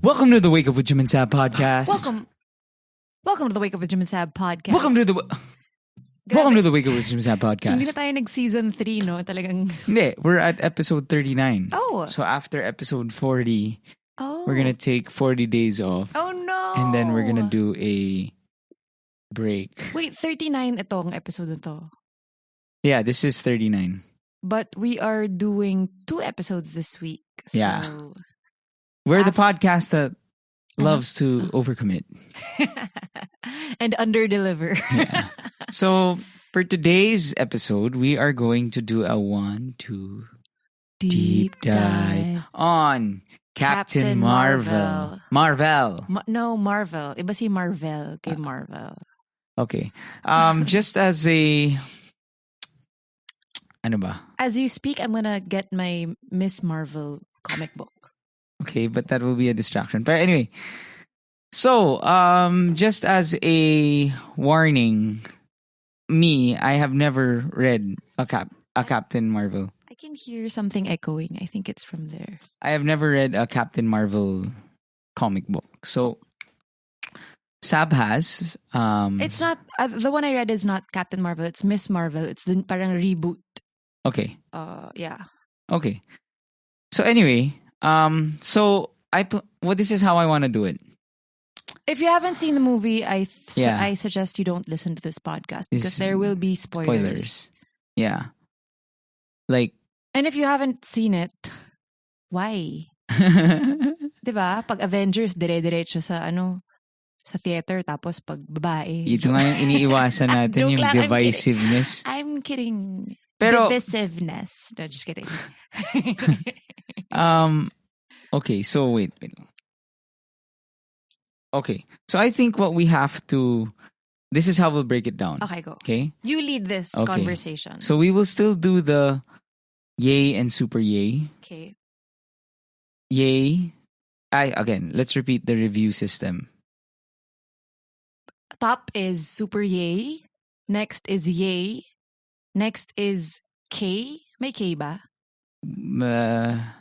Welcome to the Wake Up with Jim and Saab podcast. Welcome to the Wake Up with Jim and Saab podcast. Welcome to the Wake Up with Jim and Saab podcast. Hindi na tayo nag-season 3, no? Talagang... Hindi, we're at episode 39. Oh. So after episode 40, we're gonna take 40 days off. Oh, no! And then we're gonna do a break. Wait, 39 itong episode na to. Yeah, this is 39. But we are doing 2 episodes this week. So... Yeah. We're the podcast that loves to overcommit. And underdeliver. Yeah. So for today's episode, we are going to do a deep dive on Captain Marvel. Marvel. No, Marvel. Iba si Marvel kay Marvel. Okay. Just as a... Ano ba? As you speak, I'm gonna get my Miss Marvel comic book. Okay, but that will be a distraction. But anyway, so just as a warning, I have never read a Captain Marvel. I can hear something echoing. I think it's from there. I have never read a Captain Marvel comic book. So Saab has. It's not the one I read is not Captain Marvel. It's Miss Marvel. It's the parang reboot. Okay. Yeah. Okay. So anyway. This is how I want to do it. If you haven't seen the movie, I suggest you don't listen to this podcast because there will be spoilers. Yeah. Like. And if you haven't seen it, why? Diba? Pag Avengers, dire-diretso sa theater, tapos pag babae. Ito nga yung iniiwasan natin, yung divisiveness. I'm kidding. Pero, divisiveness. No, just kidding. Okay, so wait. Okay, so I think what we have to... This is how we'll break it down. Okay, go. Okay? You lead this conversation. So we will still do the yay and super yay. Okay. Yay. Again, let's repeat the review system. Top is super yay. Next is yay. Next is K. May K ba?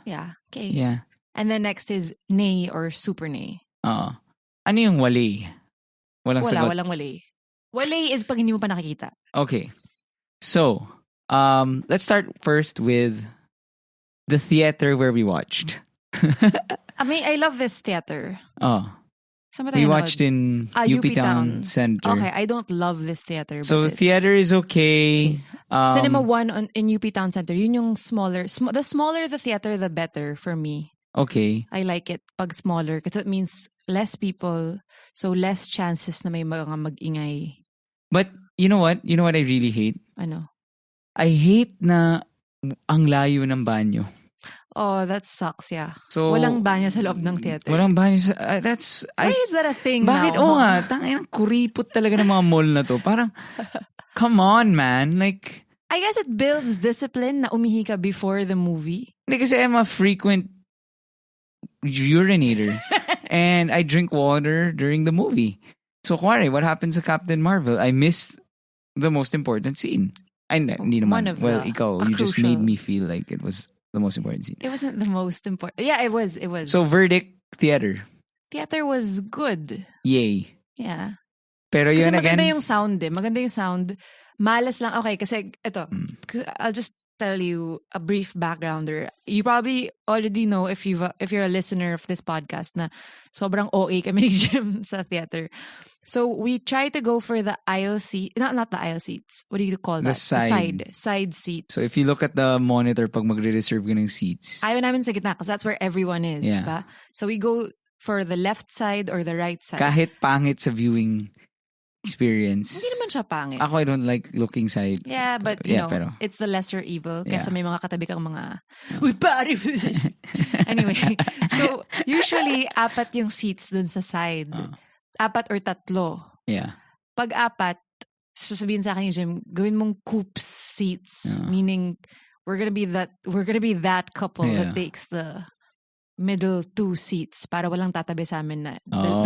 Yeah, K. Yeah. And then next is nay or super nay. Ano yung wali? Walang wali. Wali is pag hindi mo pa nakikita. Okay. So, let's start first with the theater where we watched. I love this theater. We watched in UP Town Center. Okay, I don't love this theater. So theater is okay. Cinema 1 in UP Town Center. Yun yung smaller. The smaller the theater, the better for me. Okay. I like it pag smaller because it means less people, so less chances na may mga mag-ingay. But you know what? You know what I really hate? Ano? I hate na ang layo ng banyo. Oh, that sucks, yeah. So, walang banyo sa loob ng theater. Walang banyo sa... Why is that a thing bakit? now? Oo nga. Tangin ang kuripot talaga ng mga mall na to. Parang, come on, man. Like... I guess it builds discipline na umihi ka before the movie. Kasi I'm a frequent urinator. And I drink water during the movie. So, kuwari, what happens to Captain Marvel? I missed the most important scene. Hindi naman. Ikaw, you just made me feel like it was... the most important scene. It wasn't the most important. Yeah, it was. So, verdict, theater. Theater was good. Yay. Yeah. Pero yun again... maganda yung sound eh. Maganda yung sound. Malas lang. Okay, kasi ito. I'll just tell you a brief backgrounder. You probably already know if you're a listener of this podcast na sobrang OA kami ni Jim sa theater. So we try to go for the aisle seat, not the aisle seats. What do you call that? The side seats. So if you look at the monitor pag magre-reserve ka ng seats. Ayaw namin sa gitna because that's where everyone is, yeah. Diba? So we go for the left side or the right side. Kahit pangit sa viewing experience. Hindi naman siya pangit. Ako, I don't like looking side. Yeah, but you know, pero, it's the lesser evil. Kasi may mga katabi kang mga, uy, pare! Anyway, so usually, 4 yung seats dun sa side. 4 or 3. Yeah. Pag 4, sasabihin sa akin yung Jim, gawin mong coupe seats. Meaning, we're gonna be that couple that takes the middle 2 seats para walang tatabi sa amin na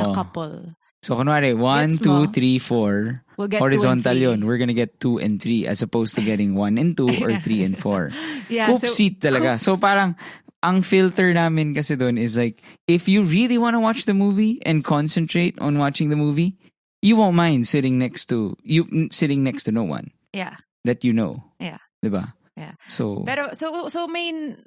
couple. So, kunwari, 1, 2, 3, 4. We'll get horizontal 2 and 3. yun. We're gonna get 2 and 3 as opposed to getting 1 and 2 or 3 and 4. Yeah, Coupe seat talaga. So, parang, ang filter namin kasi doon is like, if you really want to watch the movie and concentrate on watching the movie, you won't mind sitting next to no one. Yeah. That you know. Yeah. Diba? Yeah. So main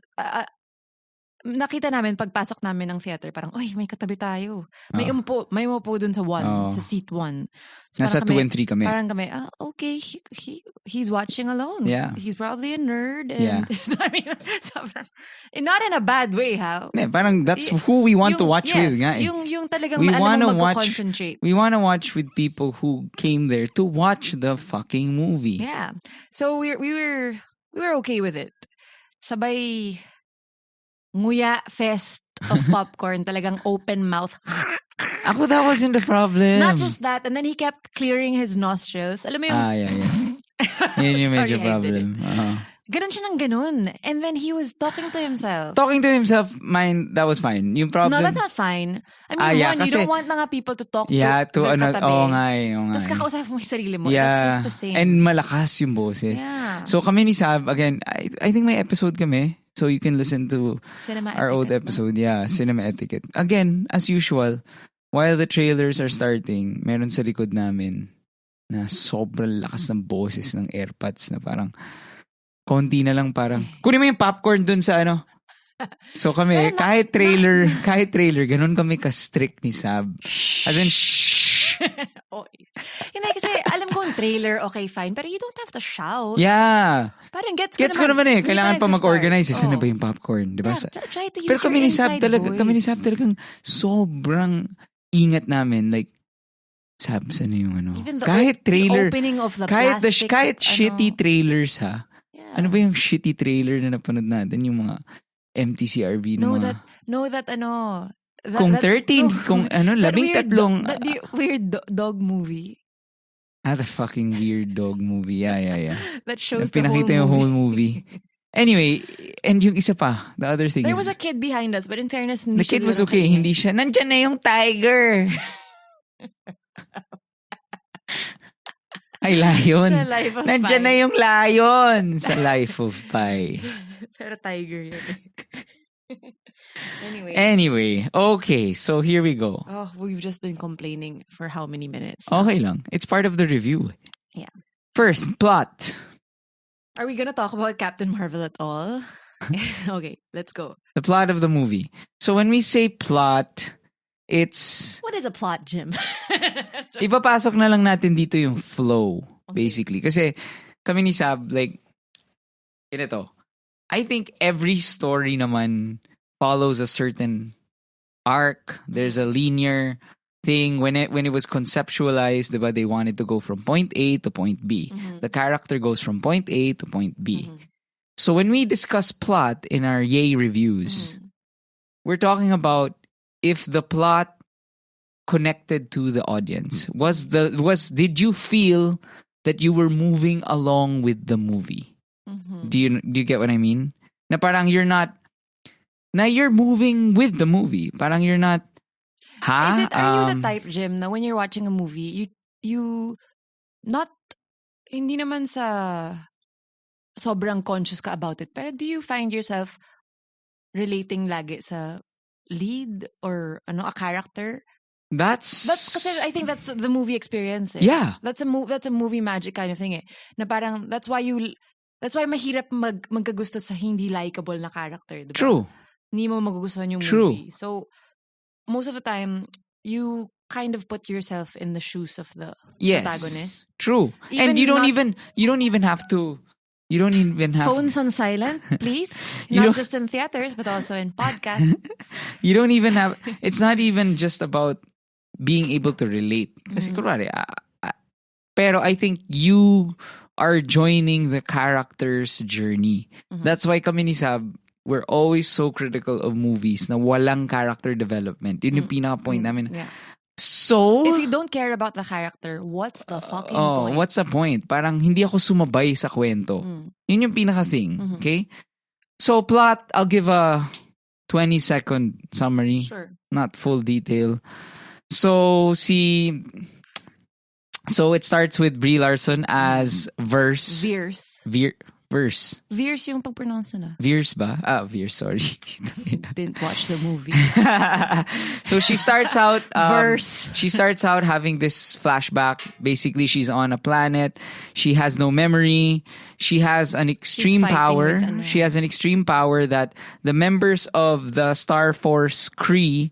nakita namin pagpasok namin ng theater, parang, may katabi tayo. May umupo dun sa sa seat 1. So nasa 2 and 3 kami. Parang kami, okay, he's watching alone. Yeah. He's probably a nerd. And, yeah. I mean, not in a bad way, ha? Yeah, parang that's who we want to watch with. Nga, yung talagang alam mo mag-concentrate. We want to watch with people who came there to watch the fucking movie. Yeah. So we were okay with it. Sabay nguya fest of popcorn, talagang open mouth. Ako, that wasn't the problem. Not just that, and then he kept clearing his nostrils. Alam mo yung... yeah. Yun yung medyo problem. Ganun siya ng ganun. And then he was talking to himself. Talking to himself, that was fine. Yung problem... No, that's not fine. I mean, kasi, you don't want na nga people to talk to their katabi. Oo nga eh. Tapos kakausap mo yung sarili mo. Yeah. That's just the same. And malakas yung boses. Yeah. So kami ni Saab, again, I think may episode kami. So you can listen to Cinema our old episode. Yeah, Cinema Etiquette. Again, as usual, while the trailers are starting, meron sa likod namin na sobrang lakas ng boses ng AirPods na parang konti na lang parang, kunin mo yung popcorn dun sa ano. So kami, kahit trailer, ganun kami ka-strict ni Sab. As in, Hindi, kasi alam ko yung trailer, okay, fine. Pero you don't have to shout. Yeah. Parang gets ko naman eh. Kailangan pa mag-organize. Saan na ba yung popcorn? Diba? Yeah, try to use pero kami your ni Sab talagang sobrang ingat namin. Like, Sab, saan na yung ano? Kahit trailer. Opening of the kahit plastic. Kahit shitty trailers ha. Yeah. Ano ba yung shitty trailer na napanood natin? Yung mga MTCRV na kung 13, kung 13. That weird dog movie. The fucking weird dog movie. Yeah. That shows pinakita the whole movie. Anyway, and yung isa pa, the other thing there was a kid behind us, but in fairness, the kid was okay. Hindi siya, nandyan na yung tiger. Ay, lion. Sa Life of nandyan Pi. na yung lion sa Life of Pi. Pero tiger yun. Anyway, okay, so here we go. Oh, we've just been complaining for how many minutes? Okay lang. It's part of the review. Yeah. First, plot. Are we gonna talk about Captain Marvel at all? Okay, let's go. The plot of the movie. So when we say plot, it's... What is a plot, Jim? Ipapasok na lang natin dito yung flow, basically. Kasi kami ni Sab, like, ganito. I think every story naman follows a certain arc. There's a linear thing. When it was conceptualized, diba, they wanted to go from point A to point B. Mm-hmm. The character goes from point A to point B. Mm-hmm. So when we discuss plot in our Yay reviews, we're talking about if the plot connected to the audience. Did you feel that you were moving along with the movie? Mm-hmm. Do you get what I mean? Na parang you're moving with the movie. Parang you're not, are you the type, Jim, na when you're watching a movie, you not, hindi naman sa sobrang conscious ka about it, pero do you find yourself relating lagi sa lead or a character? That's kasi I think that's the movie experience. Eh. Yeah. That's a movie magic kind of thing eh. Na parang that's why mahirap magkagusto sa hindi likable na character, diba? True. Hindi mo magugustuhan yung movie. So most of the time you kind of put yourself in the shoes of the protagonist. True. And you don't even have phones on silent, please. Not just in theaters, but also in podcasts. You don't even have. It's not even just about being able to relate. Kasi kunwari, pero I think you are joining the character's journey. Mm-hmm. That's why kami ni Sab, we're always so critical of movies na walang character development. Yun yung pinaka-point namin. Yeah. So, if you don't care about the character, what's the fucking point? What's the point? Parang hindi ako sumabay sa kwento. Yun yung pinaka-thing. Mm-hmm. Okay? So, plot, I'll give a 20-second summary. Sure. Not full detail. So it starts with Brie Larson as Veers. Verse. Veers yung pag-pronounce na. Veers ba? Veers, sorry. Didn't watch the movie. So she starts out Verse. She starts out having this flashback. Basically, she's on a planet. She has no memory. She has an extreme power. She has an extreme power that the members of the Star Force Kree,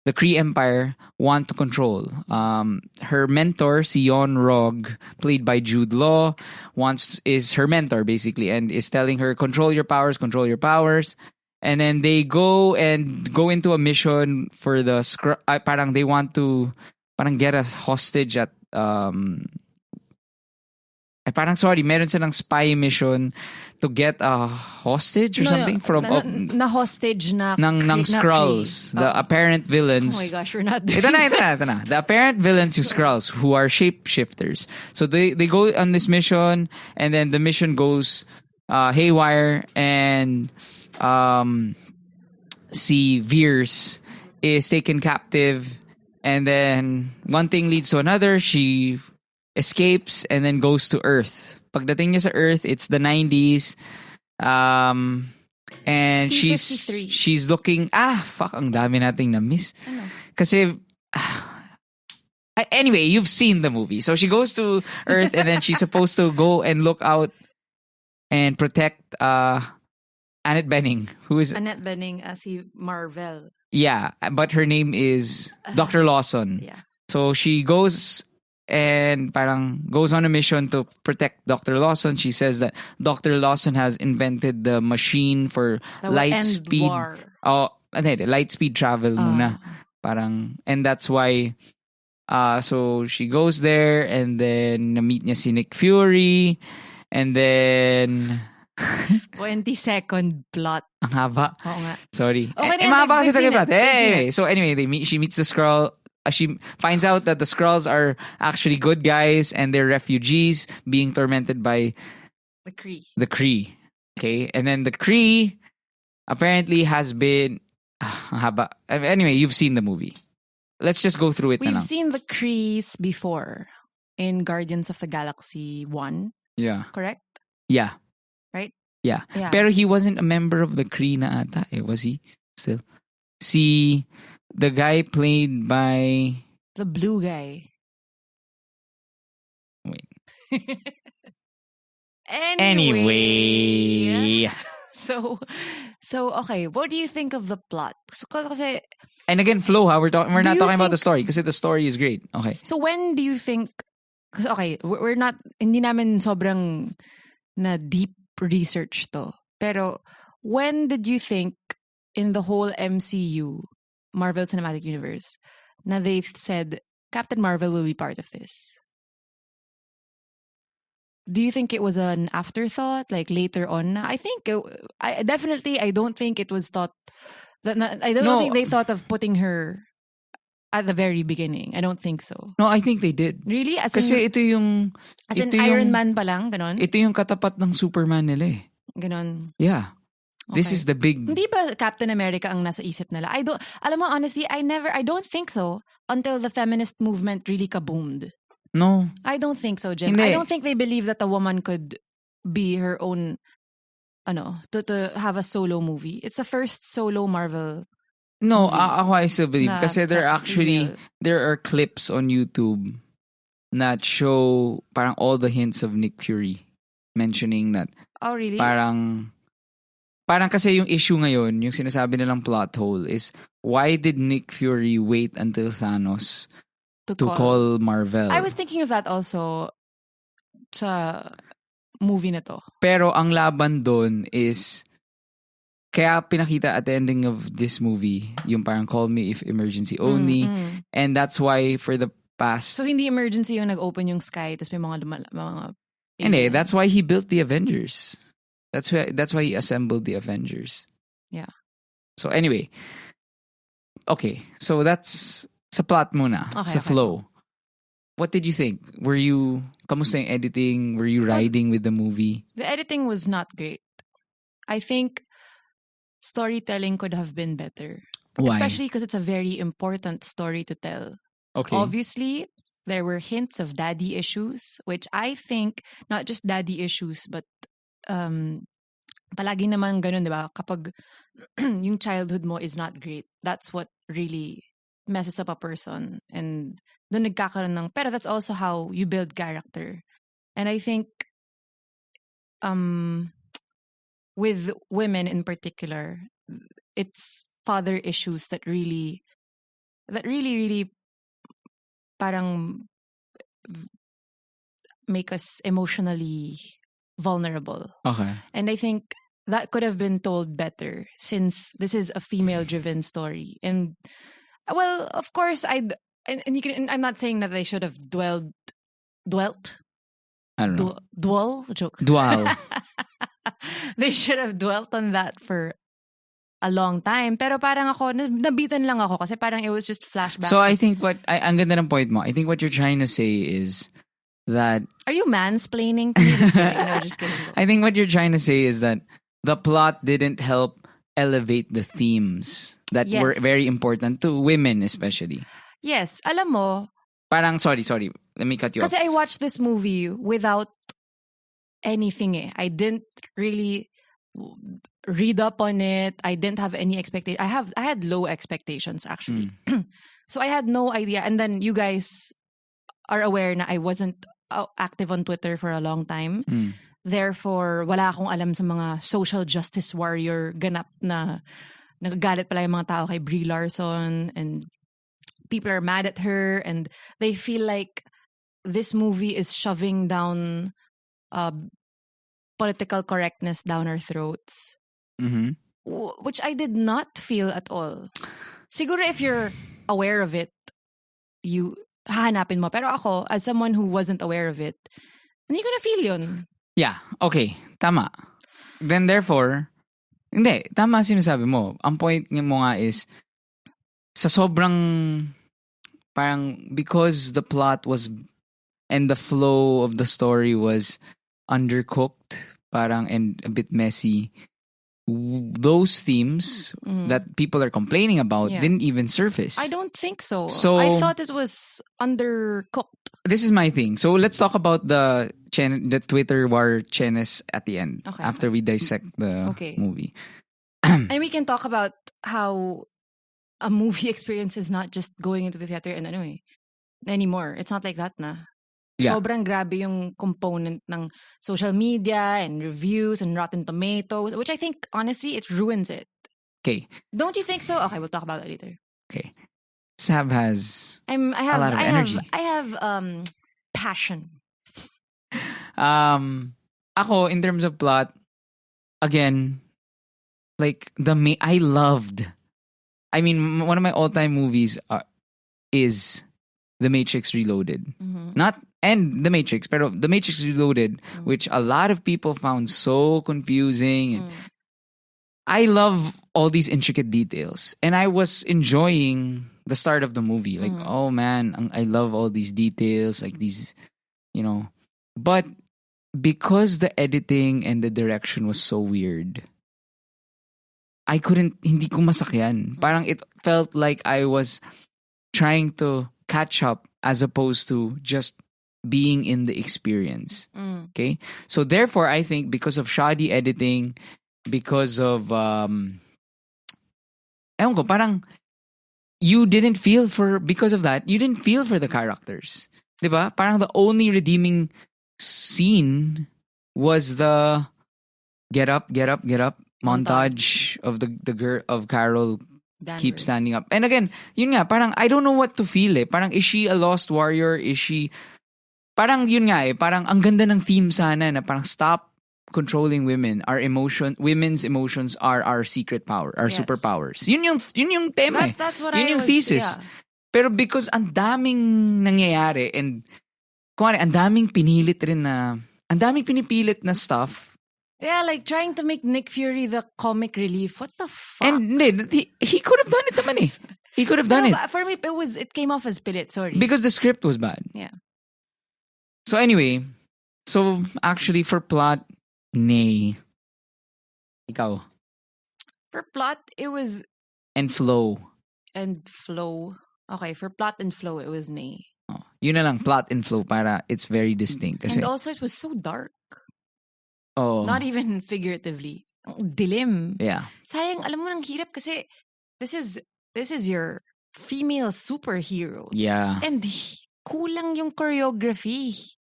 the Kree Empire, want to control. Her mentor, si Yon Rog, played by Jude Law, is her mentor basically, and is telling her, control your powers. And then they go into a mission for the parang they want to get us hostage at meron silang spy mission to get a hostage or something from na hostage na ng Skrulls, the apparent villains. Oh my gosh, we're not ito na. The apparent villains, yung Skrulls, who are shapeshifters. So they go on this mission, and then the mission goes haywire, and si Veers is taken captive, and then one thing leads to another. She escapes and then goes to Earth. Pagdating niya sa Earth, it's the 90s. And C-53. she's looking, ang dami nating na-miss. Ano? Kasi, anyway, you've seen the movie. So she goes to Earth, and then she's supposed to go and look out and protect Annette Bening, who is... Annette Bening as Marvel. Yeah, but her name is Dr. Lawson. Yeah. So she goes and parang goes on a mission to protect Dr. Lawson. She says that Dr. Lawson has invented the machine for light speed. War. Light speed travel muna. Parang, and that's why so she goes there, and then na-meet niya si Nick Fury, and then 20-second plot. ang haba. Oo nga. Sorry. Okay, mahaba kasi talaga plot. Anyway, so anyway, she meets the Skrull. She finds out that the Skrulls are actually good guys, and they're refugees being tormented by the Kree. Okay, and then the Kree apparently has been haba. Anyway, you've seen the movie. Let's just go through it. We've seen the Krees before in Guardians of the Galaxy 1. Yeah. Correct? Yeah. Right? Yeah. Pero he wasn't a member of the Kree na ata. Was he? Still. The guy played by... The blue guy. Wait. Anyway. So okay, what do you think of the plot? Kasi, and again, flow, we're not talking about the story kasi the story is great. Okay. So when do you think, kasi okay, we're not, hindi namin sobrang na deep research to. Pero when did you think in the whole MCU, Marvel Cinematic Universe, na they said Captain Marvel will be part of this? Do you think it was an afterthought, like later on? I think I don't think it was thought that I don't think they thought of putting her at the very beginning. I don't think so. No, I think they did. Really? Kasi ito yung Iron Man pa lang, ganon? Ito yung katapat ng Superman nila eh. Ganon. Yeah. Okay. This is the big... Hindi ba Captain America ang nasa isip nila? Alam mo, honestly, I don't think so until the feminist movement really kaboomed. No. I don't think so, Jen. Hindi. I don't think they believe that a woman could be her own, to have a solo movie. It's the first solo Marvel No, movie. Ako I still believe. Kasi there are clips on YouTube that show parang all the hints of Nick Fury mentioning that. Oh, really? Parang kasi yung issue ngayon, yung sinasabi nilang plot hole is, why did Nick Fury wait until Thanos to call Marvel? I was thinking of that also sa movie na to. Pero ang laban doon is, kaya pinakita at the ending of this movie, yung parang call me if emergency only. And that's why for the past... So hindi emergency yung nag-open yung sky tapos may mga Hindi, that's why he built the Avengers. That's why he assembled the Avengers. Yeah. So anyway, okay. So that's sa plot muna, sa flow. What did you think? Kamusta yung editing? Were you riding with the movie? The editing was not great. I think storytelling could have been better. Why? Especially because it's a very important story to tell. Okay. Obviously, there were hints of daddy issues, which I think, not just daddy issues, but palagi naman ganun, di ba? Kapag yung childhood mo is not great, that's what really messes up a person. And doon nagkakaroon ng, pero that's also how you build character. And I think with women in particular, it's father issues that really parang make us emotionally vulnerable. Okay. And I think that could have been told better since this is a female-driven story. And well, of course, I'm not saying that they should have dwelt. I don't know. Dwell? Joke. Dual. They should have dwelt on that for a long time. Pero parang ako, nabitan lang ako kasi parang it was just flashbacks. So I think ang ganda ng point mo. I think what you're trying to say is that... Are you mansplaining to me? Just kidding. No, just kidding. I think what you're trying to say is that the plot didn't help elevate the themes that were very important to women especially. Yes. Alam mo... Parang, sorry. Let me cut you off. Kasi I watched this movie without anything eh. I didn't really read up on it. I didn't have any expectation. I had low expectations actually. So I had no idea. And then you guys are aware na I wasn't active on Twitter for a long time. Therefore, wala akong alam sa mga social justice warrior ganap na nagagalit pala yung mga tao kay Brie Larson, and people are mad at her and they feel like this movie is shoving down political correctness down our throats. Mm-hmm. Which I did not feel at all. Siguro if you're aware of it, you hahanapin mo. Pero ako, as someone who wasn't aware of it, hindi ko na feel yun. Yeah, okay. Tama. Then therefore, hindi, tama sinasabi mo. Ang point mo nga is, sa sobrang, parang, because the plot was, and the flow of the story was undercooked, parang, and a bit messy, those themes that people are complaining about didn't even surface. I don't think so. I thought it was undercooked. This is my thing. So let's talk about the Twitter war chenes at the end, after we dissect the movie. And we can talk about how a movie experience is not just going into the theater and anymore. It's not like that na. Yeah. Sobrang grabe yung component ng social media and reviews and Rotten Tomatoes, which I think, honestly, it ruins it. Okay. Don't you think so? Okay, we'll talk about that later. Okay. Saab has a lot of energy. I have passion. Ako, in terms of plot, again, like, I mean, one of my all-time movies is The Matrix Reloaded. Not and The Matrix, pero The Matrix Reloaded, which a lot of people found so confusing. I love all these intricate details. And I was enjoying the start of the movie. Like, oh man, I love all these details, like these, But because the editing and the direction was so weird, hindi ko masakyan. Parang it felt like I was trying to catch up as opposed to just being in the experience. Okay? So therefore, I think because of shoddy editing, because of ewan ko, parang you didn't feel because of that, you didn't feel for the characters. Diba? Parang the only redeeming scene was the get up montage of the girl of Carol keep standing up. And again, yun nga, parang I don't know what to feel eh. Parang is she a lost warrior? Is she... Parang yun nga eh. Parang ang ganda ng theme sana na parang stop controlling women. Women's emotions are our secret power, our superpowers. Yun yung tema eh. That's what yun yung thesis. Yeah. Pero because ang daming nangyayari and ang daming pinipilit na stuff. Yeah, like trying to make Nick Fury the comic relief. What the fuck? And he could have done it naman eh. He could have done it. For me, it came off as pilit, sorry. Because the script was bad. Yeah. So anyway, actually for plot, nay. Ikaw. For plot, it was... And flow. Okay, for plot and flow, it was nay. Oh, yun na lang, plot and flow para it's very distinct. Kasi, and also, it was so dark. Oh. Not even figuratively. Dilim. Yeah. Sayang, alam mo nang hirap kasi this is your female superhero. Yeah. And kulang yung choreography.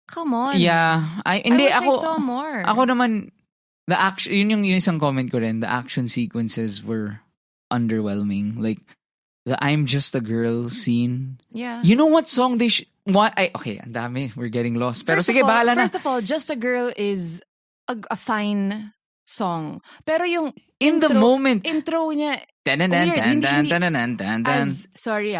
Come on. Yeah. I saw more. Ako naman, the action, yun yung isang comment ko rin, the action sequences were underwhelming. Like, the I'm Just a Girl scene. Yeah. You know what song they okay, ang dami. We're getting lost. Pero sige, bahala na. First of all, Just a Girl is a fine song. Pero yung in the moment, intro niya,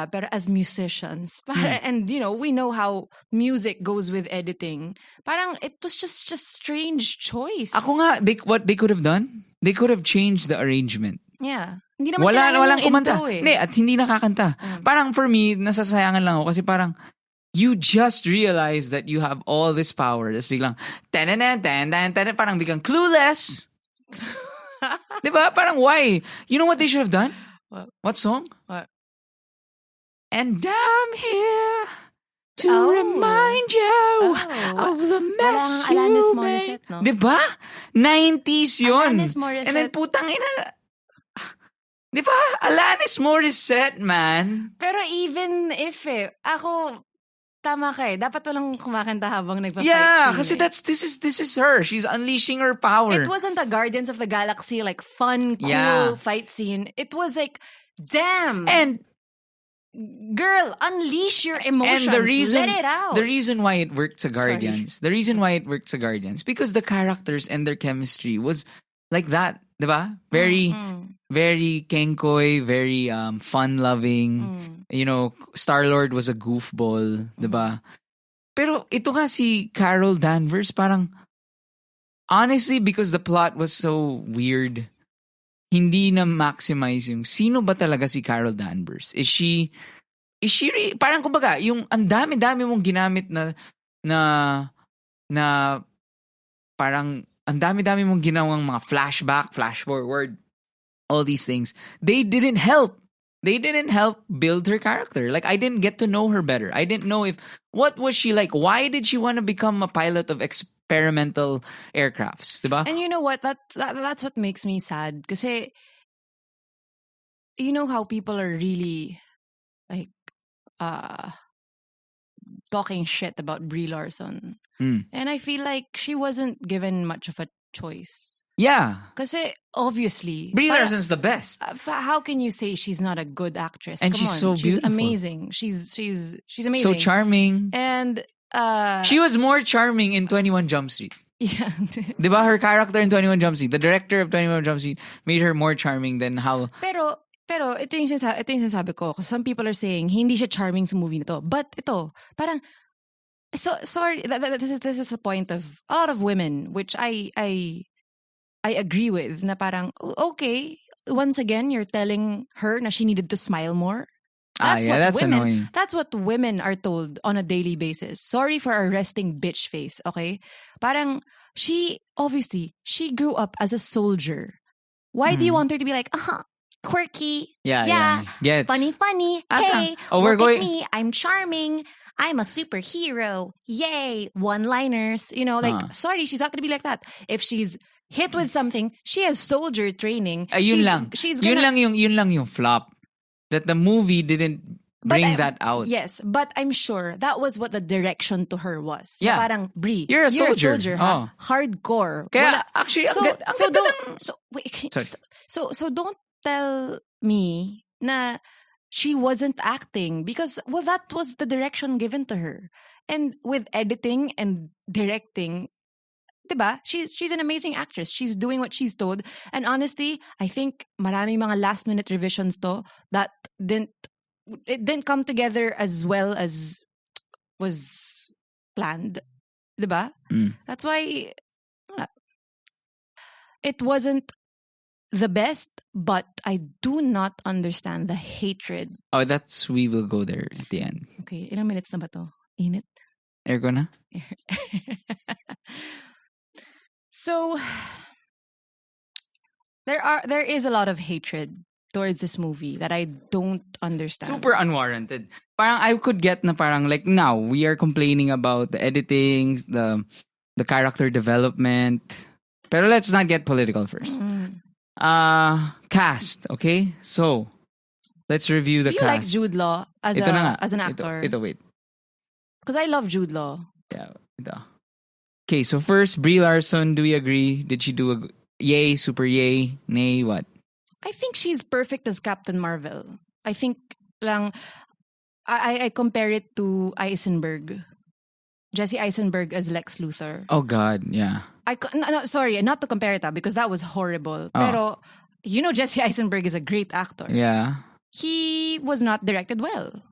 pero as musicians, and we know how music goes with editing. Parang it was just strange choice. Ako nga, what they could have done, they could have changed the arrangement. Yeah. Hindi naman walang kumanta. Intro eh. Hindi, at hindi nakakanta. Parang for me, nasasayangan lang ako kasi parang you just realize that you have all this power. Tapos biglang parang biglang clueless. Diba? Parang why? You know what they should have done? What song? What? And I'm here to remind you of the mess you made. No? Diba? 90s yun. Alanis Morissette. And then putang ina. Diba? Alanis Morissette, man. Pero even if ako, tama ka dapat walang kumakanta habang nagpa-fight. Yeah, kasi this is her. She's unleashing her power. It wasn't a Guardians of the Galaxy like fun, cool fight scene. It was like, damn. And girl, unleash your emotions. And let it out. The reason why it worked to Guardians. The reason why it worked to Guardians because the characters and their chemistry was like that, diba? Very very kenkoy, very fun-loving. Star-Lord was a goofball, diba? Pero ito nga si Carol Danvers, parang honestly, because the plot was so weird, hindi na maximize yung sino ba talaga si Carol Danvers? Is she parang kumbaga, yung ang dami-dami mong ginamit na parang ang dami-dami mong ginawang mga flashback, flash forward, all these things. They didn't help. They didn't help build her character. Like, I didn't get to know her better. I didn't know what was she like? Why did she want to become a pilot of experimental aircrafts? Diba? And you know what? That's what makes me sad. Kasi, you know how people are really, like, talking shit about Brie Larson. And I feel like she wasn't given much of a choice. Yeah. Kasi obviously Brie Larson's the best. How can you say she's not a good actress? And she's so beautiful. She's amazing. She's amazing. So charming. And she was more charming in 21 Jump Street. Yeah. Diba her character in 21 Jump Street, the director of 21 Jump Street made her more charming than how. Pero ito yung sinasabi ko. Because some people are saying hindi siya charming sa movie na to. But ito, parang sorry, this is the point of a lot of women, which I agree with, na parang, okay, once again, you're telling her na she needed to smile more. That's annoying. That's what women are told on a daily basis. Sorry for our resting bitch face, okay? Parang, she grew up as a soldier. Why do you want her to be like, quirky, yeah, funny, hey, look at me, I'm charming, I'm a superhero, yay, one-liners, sorry, she's not gonna be like that. If she's hit with something, she has soldier training. Yun lang yung flop. That the movie didn't bring that out. Yes, but I'm sure that was what the direction to her was. Yeah. Na parang, Brie, you're a soldier, ha? Hardcore. Kaya, actually, so don't tell me na she wasn't acting because, well, that was the direction given to her. And with editing and directing, diba? She's an amazing actress. She's doing what she's told. And honestly, I think maraming mga last minute revisions to that didn't come together as well as was planned. Diba? That's why it wasn't the best, but I do not understand the hatred. Oh, we will go there at the end. Okay, ilang minutes na ba to? Init? Ergo na? So there is a lot of hatred towards this movie that I don't understand. Super unwarranted. Parang I could get na parang like now we are complaining about the editing, the the character development. Pero let's not get political first. Cast, okay? So, let's review the Do you cast. like Jude Law as an actor? Ito, wait. Because I love Jude Law. Yeah, ito. Okay, so first, Brie Larson, do we agree? Did she do a yay, super yay, nay, what? I think she's perfect as Captain Marvel. I think lang, I compare it to Eisenberg. Jesse Eisenberg as Lex Luthor. Oh God, yeah. No, sorry, not to compare it because that was horrible. Pero, Jesse Eisenberg is a great actor. Yeah. He was not directed well.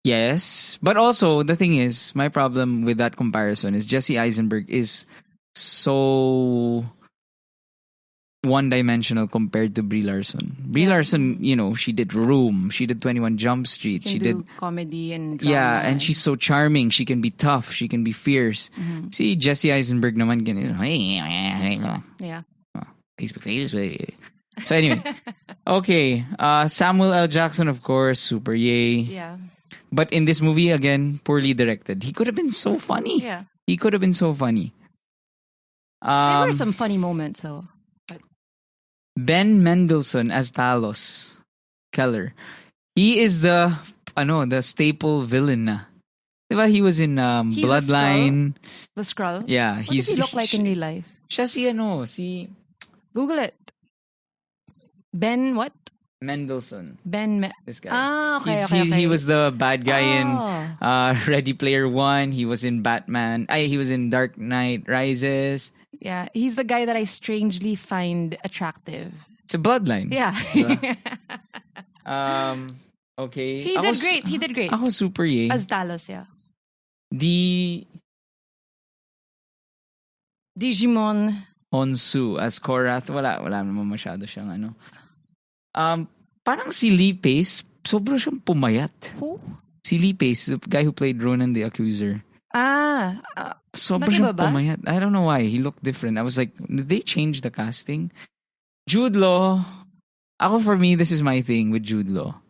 Yes, but also the thing is, my problem with that comparison is Jesse Eisenberg is so one-dimensional compared to Brie Larson. Brie Larson, she did Room, she did 21 Jump Street, she did comedy and drama. Yeah, and she's so charming. She can be tough, she can be fierce. See, Jesse Eisenberg naman Yeah. So anyway, okay, Samuel L. Jackson, of course, super yay. Yeah. But in this movie, again, poorly directed. He could have been so funny. Yeah. He could have been so funny. There were some funny moments, though. Ben Mendelsohn as Talos Keller. He is the staple villain na. Diba? He was in Bloodline. The Skrull? Yeah. What does he look like in real life? Siya si Google it. Ben what? Mendelsohn. This guy. Okay. He was the bad guy in Ready Player One. He was in Batman. He was in Dark Knight Rises. Yeah, he's the guy that I strangely find attractive. It's a Bloodline. Yeah. Okay. He did great. Ako super yay. As Talos, yeah. Digimon Honsu as Korath. Wala naman masyado siyang parang si Lee Pace, sobrang siyang pumayat. Who? Si Lee Pace, the guy who played Ronan the Accuser. Sobrang siyang pumayat. I don't know why. He looked different. I was like, did they change the casting? Jude Law. For me, this is my thing with Jude Law.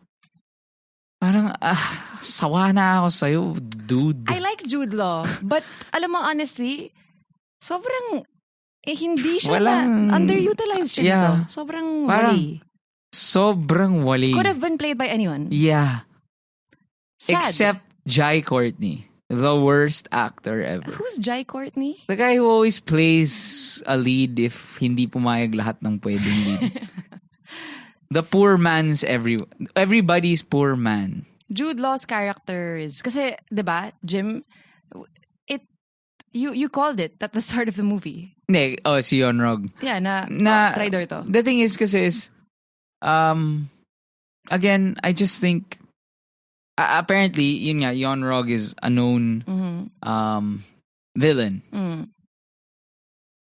Parang, sawa na ako sa'yo, dude. I like Jude Law. But, alam mo, honestly, sobrang, hindi siya underutilized siya dito. Sobrang wali. Sobrang wali. Could have been played by anyone. Yeah. Sad. Except Jai Courtney. The worst actor ever. Who's Jai Courtney? The guy who always plays a lead if hindi pumayag lahat ng pwedeng lead. The poor man's everybody's poor man. Jude Law's character is, kasi, diba, Jim, you called it at the start of the movie. Si Yonrog. Yeah, traidor to. The thing is kasi again, I just think apparently, yun nga, Yonrog is a known villain.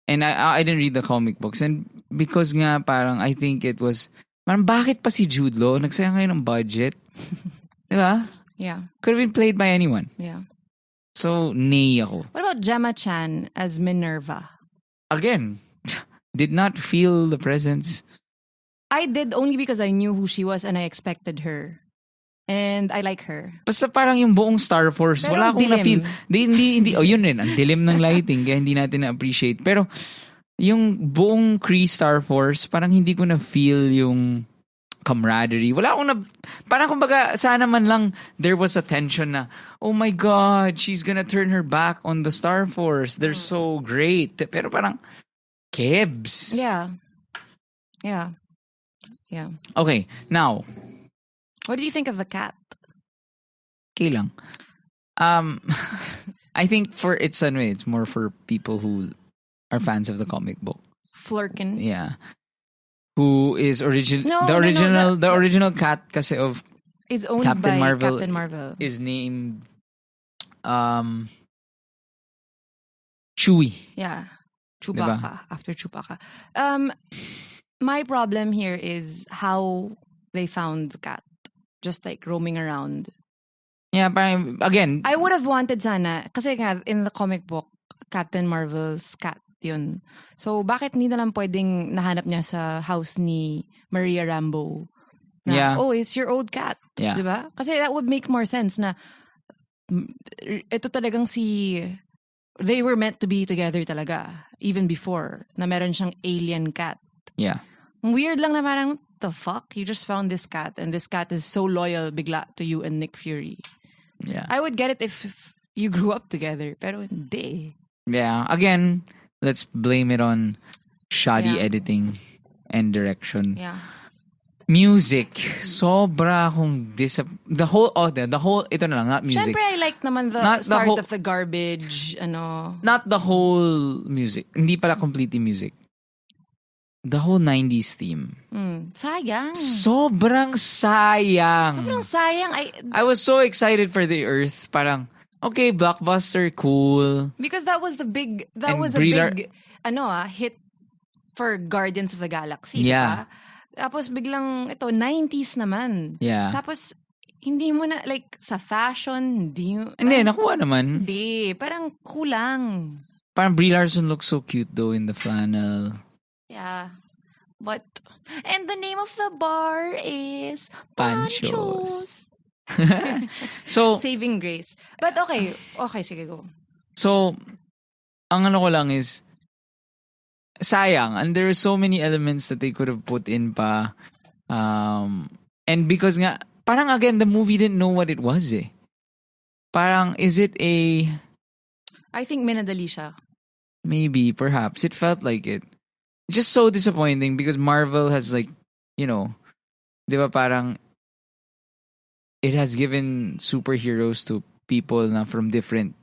And I didn't read the comic books. And because nga parang I think it was, bakit pa si Jude Law? Nagsayang kayo ng budget. Diba? Yeah. Could have been played by anyone. Yeah. So, nay ako. What about Gemma Chan as Minerva? Again, did not feel the presence. I did only because I knew who she was and I expected her. And I like her. Basta parang yung buong Star Force, pero wala akong na-feel. Hindi. Yun rin, ang dilim ng lighting, kaya hindi natin na-appreciate. Pero, yung buong Kree Star Force, parang hindi ko na-feel yung camaraderie. Wala akong parang kumbaga, sana man lang there was a tension na, oh my God, she's gonna turn her back on the Star Force. They're so great. Pero parang, Kebs. Yeah. Okay, now, what do you think of the cat? Okay lang. I think it's more for people who are fans of the comic book. Flurkin. Yeah. Who is the original cat kasi of is owned Captain by Marvel Captain Marvel. Is named Chewie. Yeah. Chewbacca. Diba? After Chewbacca. My problem here is how they found the cat. Just like roaming around. Yeah, but again, I would have wanted sana, kasi nga, in the comic book, Captain Marvel's cat yun. So, bakit hindi na lang pwedeng nahanap niya sa house ni Maria Rambeau? Na, oh, it's your old cat. Yeah. Diba? Kasi that would make more sense na ito talagang si they were meant to be together talaga. Even before, na meron siyang alien cat. Yeah. Weird lang na parang, the fuck? You just found this cat and this cat is so loyal bigla to you and Nick Fury. Yeah. I would get it if you grew up together. Pero hindi. Yeah. Again, let's blame it on shoddy editing and direction. Yeah. Music. Sobra akong the whole, ito na lang, not music. Siyempre, I like naman the start of the garbage, Not the whole music. Hindi pala completely music. The whole 90s theme. Sayang. Sobrang sayang. Sobrang sayang. I was so excited for the Earth. Parang, okay, blockbuster, cool. Because that was a big hit for Guardians of the Galaxy. Yeah. Diba? Tapos biglang ito 90s naman. Yeah. Tapos hindi mo na like sa fashion, hindi nakuha naman. Hindi, parang kulang. Parang Brie Larson looks so cute though in the flannel. Yeah. But and the name of the bar is Panchos. So Saving Grace. But okay, sige go. So ang ano ko lang is sayang, and there are so many elements that they could have put in pa. And because nga, parang again, the movie didn't know what it was eh. Parang, is it a... I think minadali siya. Maybe, perhaps. It felt like it. Just so disappointing because Marvel has like, di ba parang, it has given superheroes to people na from different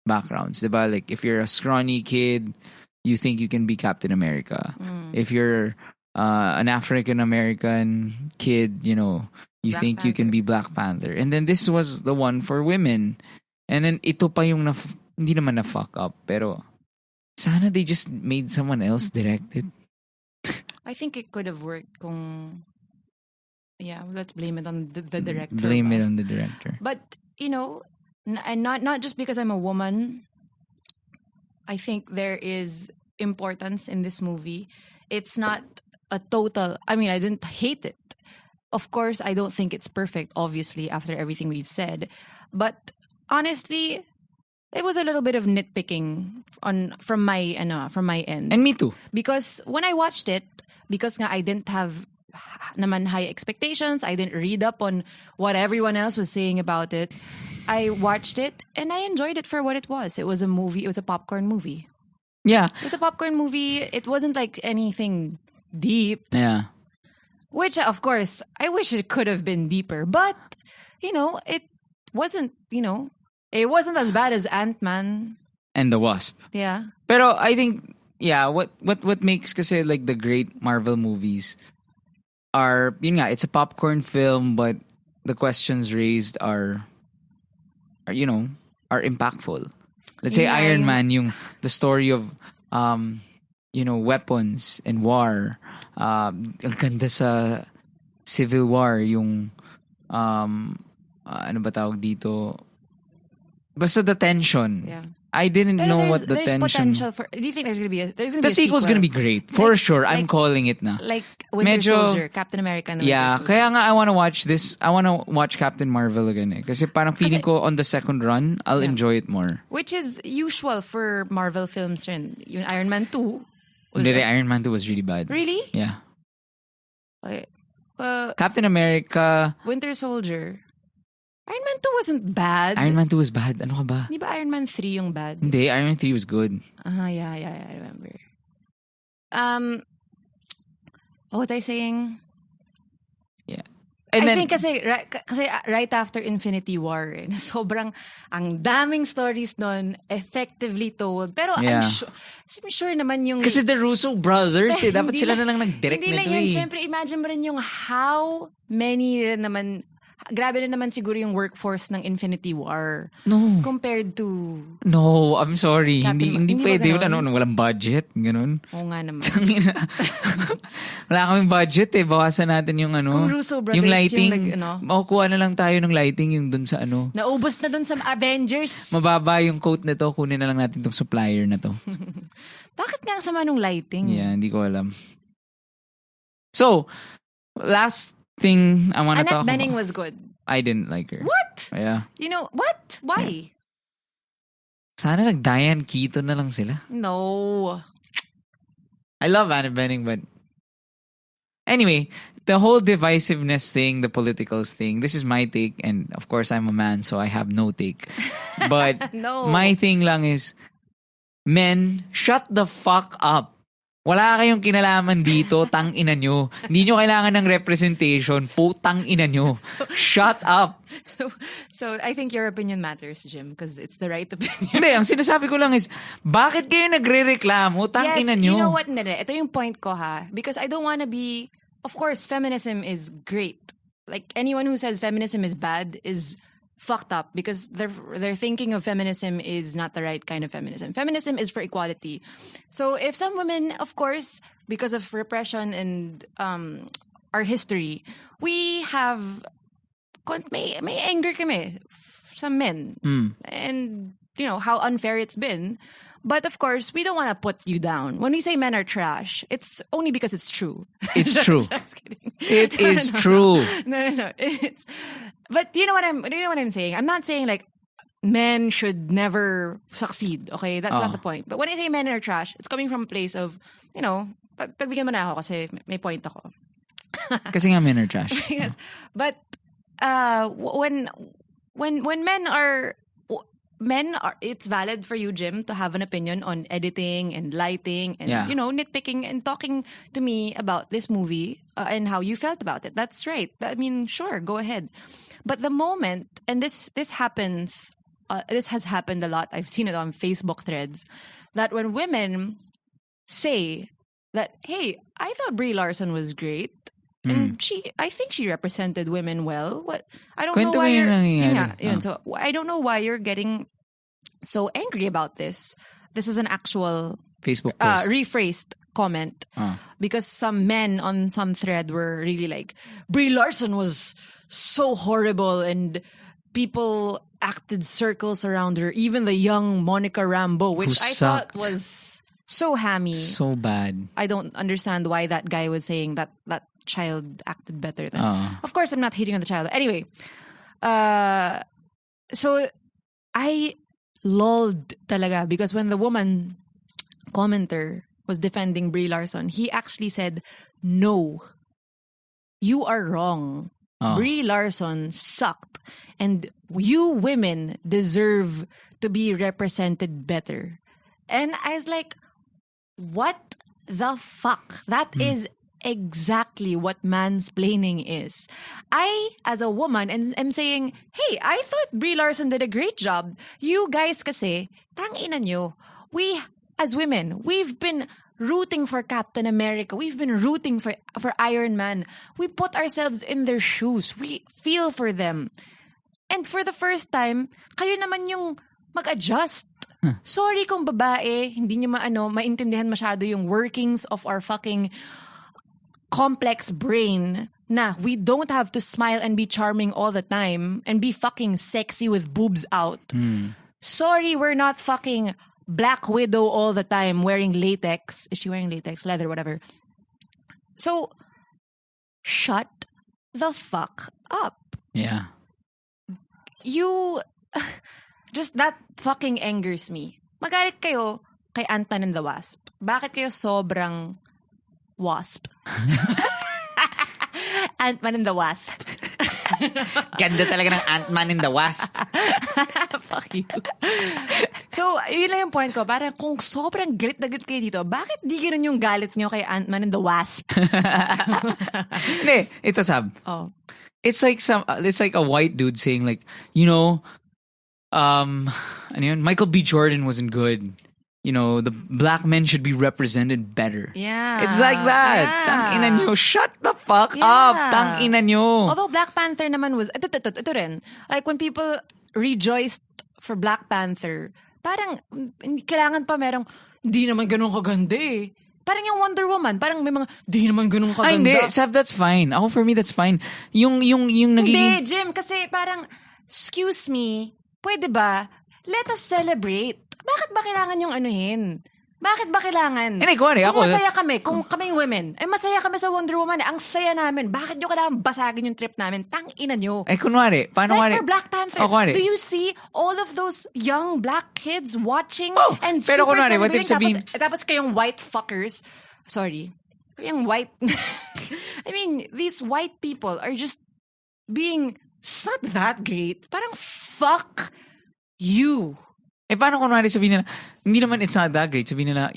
backgrounds. Di ba? Like, if you're a scrawny kid, you think you can be Captain America. If you're an African American kid, you think you can be Black Panther. And then this was the one for women. And then ito pa yung hindi naman na fuck up, pero sana they just made someone else direct it. I think it could have worked kung let's blame it on the director. Blame it on the director. But, and not just because I'm a woman, I think there is importance in this movie. It's not a total... I mean, I didn't hate it. Of course, I don't think it's perfect, obviously, after everything we've said. But honestly, it was a little bit of nitpicking from my end. And me too. Because when I watched it, because nga I didn't have naman high expectations, I didn't read up on what everyone else was saying about it. I watched it and I enjoyed it for what it was. It was a movie. It was a popcorn movie. Yeah. It was a popcorn movie. It wasn't like anything deep. Yeah. Which, of course, I wish it could have been deeper. But, it wasn't, it wasn't as bad as Ant-Man. And the Wasp. Yeah. Pero I think, what makes kasi like the great Marvel movies are, it's a popcorn film, but the questions raised are impactful. Let's say Iron Man, the story of, weapons and war. Ang ganda sa Civil War, ano ba tawag dito? Basta the tension. Yeah. I didn't know what the there's tension... potential for... Do you think there's gonna be a sequel? The sequel's gonna be great. For sure. I'm calling it na. Like Winter Soldier, Captain America and the Winter Soldier. Kaya nga I wanna watch this. I wanna watch Captain Marvel again eh. Kasi parang feeling ko on the second run, I'll enjoy it more. Which is usual for Marvel films rin. Yung Iron Man 2. Iron Man 2 was really bad. Really? Yeah. Okay. Captain America... Winter Soldier. Iron Man 2 wasn't bad. Iron Man 2 was bad. Ano ka ba? Di ba Iron Man 3 yung bad? Hindi, Iron Man 3 was good. Yeah, I remember. What was I saying? Yeah. And I think kasi right after Infinity War, sobrang ang daming stories nun effectively told. Pero I'm sure naman yung... Kasi the Russo brothers dapat sila na lang nag-direct nito eh. Hindi lang yan. Siyempre, imagine mo rin yung how many rin naman... Grabe rin naman siguro yung workforce ng Infinity War. No. Compared to... No, I'm sorry. Hindi pwede. Walang budget. Ganun. Oo nga naman. Wala kaming budget eh. Bawasan natin yung Kung Russo brothers yung lighting. Makukuha na lang tayo ng lighting yung dun sa Naubos na dun sa Avengers. Mababa yung quote na to. Kunin na lang natin tong supplier na to. Bakit nga ang sama nung lighting? Yeah, hindi ko alam. So, last thing I want to talk about. Annette Bening was good. I didn't like her. What? Yeah. What? Why? Sana nag-Diane Keaton na lang sila. No. I love Anna Bening, but anyway, the whole divisiveness thing, the politicals thing, this is my take, and of course I'm a man, so I have no take. But No. my thing lang is, men, shut the fuck up. Wala kayong kinalaman dito, tang ina nyo. Hindi nyo kailangan ng representation, putang ina nyo. Shut up. So I think your opinion matters, Jim, because it's the right opinion. Hindi, ang sinasabi ko lang is, bakit kayo nagre-reklamo, tang ina nyo? You know what? Ito yung point ko ha. Because I don't wanna be, of course, feminism is great. Like, anyone who says feminism is bad is fucked up because they're thinking of feminism is not the right kind of feminism. Feminism is for equality. So if some women, of course, because of repression and our history, we have may anger kami some men. And you know how unfair it's been. But of course, we don't want to put you down. When we say men are trash, it's only because it's true. It's true. Just kidding. It is true. No. But you know what I'm saying? I'm not saying like men should never succeed. Okay, that's not the point. But when I say men are trash, it's coming from a place of, you know, pagbigyan mo na ako kasi may point ako. Kasi nga men are trash. Yes. But when men are, it's valid for you, Jim, to have an opinion on editing and lighting and, you know, nitpicking and talking to me about this movie and how you felt about it. That's right. I mean, sure, go ahead. But the moment, and this happens, this has happened a lot. I've seen it on Facebook threads, that when women say that, hey, I thought Brie Larson was great. And I think she represented women well. What I don't know why you're so I don't know why you're getting so angry about this. This is an actual Facebook post. Rephrased comment because some men on some thread were really like, Brie Larson was so horrible and people acted circles around her. Even the young Monica Rambeau, which I thought was so hammy, so bad. I don't understand why that guy was saying that child acted better than. Of course, I'm not hating on the child. Anyway, so I lulled talaga because when the woman commenter was defending Brie Larson, he actually said, "No, you are wrong. Brie Larson sucked, and you women deserve to be represented better." And I was like, "What the fuck? That is." Exactly what mansplaining is. I, as a woman, am saying, hey, I thought Brie Larson did a great job. You guys kasi, tangina nyo. We, as women, we've been rooting for Captain America. We've been rooting for Iron Man. We put ourselves in their shoes. We feel for them. And for the first time, kayo naman yung mag-adjust. Sorry kung babae, hindi nyo maintindihan masyado yung workings of our fucking complex brain na we don't have to smile and be charming all the time and be fucking sexy with boobs out. Sorry, we're not fucking Black Widow all the time wearing latex. Is she wearing latex? Leather, whatever. So, shut the fuck up. Yeah. You, just that fucking angers me. Magalit kayo kay Ant-Man and the Wasp. Bakit kayo sobrang Wasp? Ant-Man and the Wasp. Ganda talaga ng Ant-Man and the Wasp. Fuck you. So, yun lang yung point ko. Parang kung sobrang galit na galit kayo dito, bakit di ganun yung galit nyo kay Ant-Man and the Wasp? Hindi, ito Sab. Oh. It's like a white dude saying like, you know, Michael B. Jordan wasn't good. You know, the black men should be represented better. Yeah. It's like that. Yeah. Tang-ina nyo. Shut the fuck up. Tang-ina nyo. Although Black Panther naman was, ito rin. Like when people rejoiced for Black Panther, parang kailangan pa merong, di naman ganun kaganda eh. Parang yung Wonder Woman, parang may mga, di naman ganun kaganda. Ay, hindi. Sab, that's fine. Ako, for me, that's fine. Yung nagiging... Hindi, Jim, kasi parang, excuse me, pwede ba, let us celebrate. Bakit ba kailangan yung anuhin? Bakit ba kailangan? Kung masaya kami, kung kaming women, masaya kami sa Wonder Woman. Ang saya namin. Bakit nyo kailangan basagin yung trip namin? Tang-ina nyo. Paano for Black Panther, do you see all of those young black kids watching and pero super what if sabihin... tapos kayong white fuckers, sorry, kayong white, I mean, these white people are just being, it's not that great. Parang, fuck you. Paano sabihin nila, hindi naman it's not that great. Sabihin nila,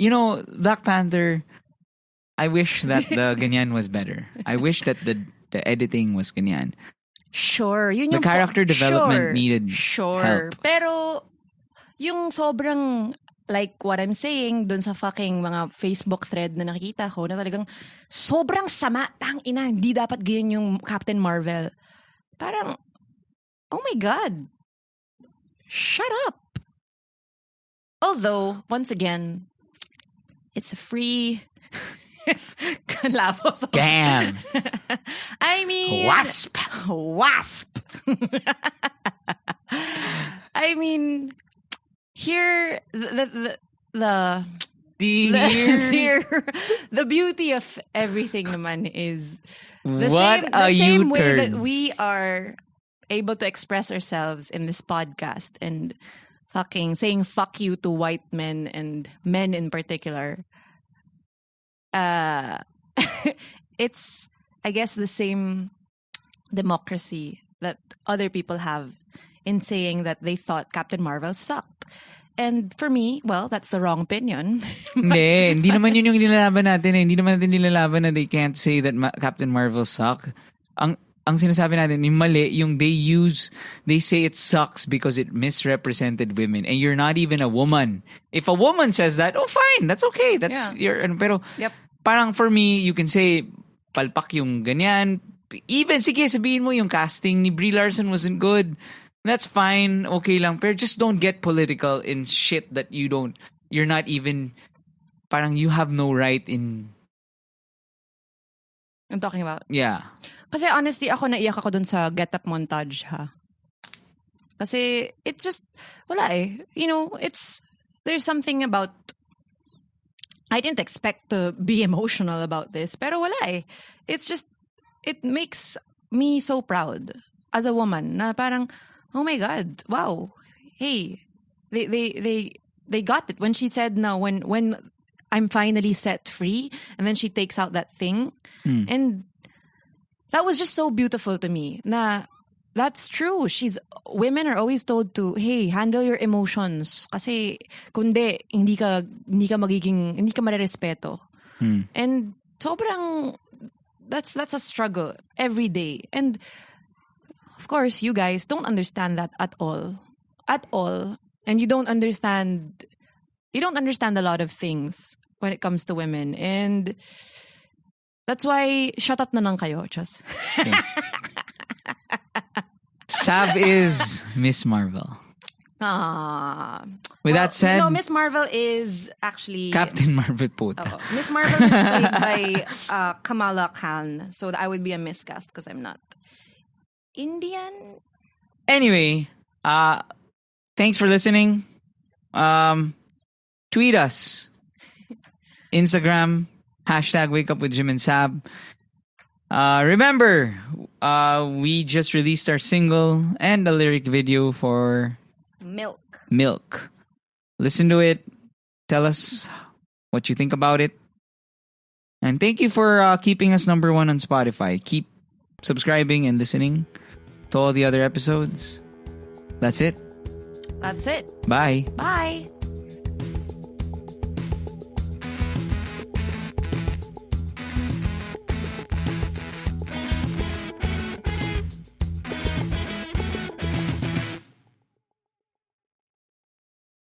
Black Panther, I wish that the ganyan was better. I wish that the editing was ganyan. Sure. The character development needed help. Pero, yung sobrang, like what I'm saying, dun sa fucking mga Facebook thread na nakikita ko, na talagang sobrang sama, tang-ina, hindi dapat ganyan yung Captain Marvel. Parang, oh my God. Shut up. Although, once again, it's a free... Damn. I mean... Wasp. I mean, here, the beauty of everything naman is the same way that we are able to express ourselves in this podcast and fucking saying fuck you to white men and men in particular. It's, I guess, the same democracy that other people have in saying that they thought Captain Marvel sucked. And for me, well, that's the wrong opinion. Hindi naman yun yung nilalaban natin. Hindi naman natin nilalaban na they can't say that Captain Marvel sucked. Ang sinasabi natin, yung mali, yung they say it sucks because it misrepresented women. And you're not even a woman. If a woman says that, oh fine, that's okay. That's pero parang for me, you can say, palpak yung ganyan. Even, sige, sabihin mo yung casting ni Brie Larson wasn't good. That's fine, okay lang. Pero just don't get political in shit that you're not even, parang you have no right in. I'm talking about? Yeah. Kasi honestly, ako naiyak ako dun sa get-up montage, ha? Kasi it's just, wala eh. There's something about, I didn't expect to be emotional about this, pero wala eh. It's just, it makes me so proud as a woman na parang, oh my God, wow. Hey, they got it. When she said no, when I'm finally set free, and then she takes out that thing, and that was just so beautiful to me. Na that's true. Women are always told to, hey, handle your emotions. Kasi kundi hindi ka marerespeto. And sobrang that's a struggle every day. And of course, you guys don't understand that at all. At all. And you don't understand a lot of things when it comes to women. And that's why, shut up na lang kayo, just. Okay. Saab is Miss Marvel. With that said... No, Miss Marvel is actually... Captain Marvel puta. Miss Marvel is played by Kamala Khan. So I would be a miscast because I'm not Indian. Anyway, thanks for listening. Tweet us. Instagram, #WakeUpWithJim and Saab. Remember, we just released our single and a lyric video for Milk. Listen to it. Tell us what you think about it. And thank you for keeping us number 1 on Spotify. Keep subscribing and listening to all the other episodes. That's it. That's it. Bye. Bye.